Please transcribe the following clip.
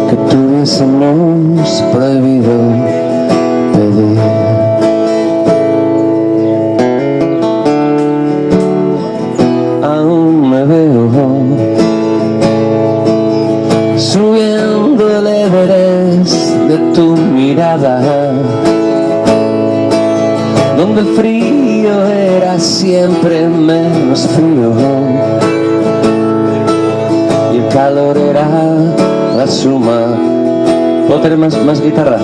que tuviésemos prohibido pedir. Aún me veo subiendo el Everest de tu mirada, donde el frío era siempre menos frío y el calor era la suma. ¿Puedo tener más guitarra?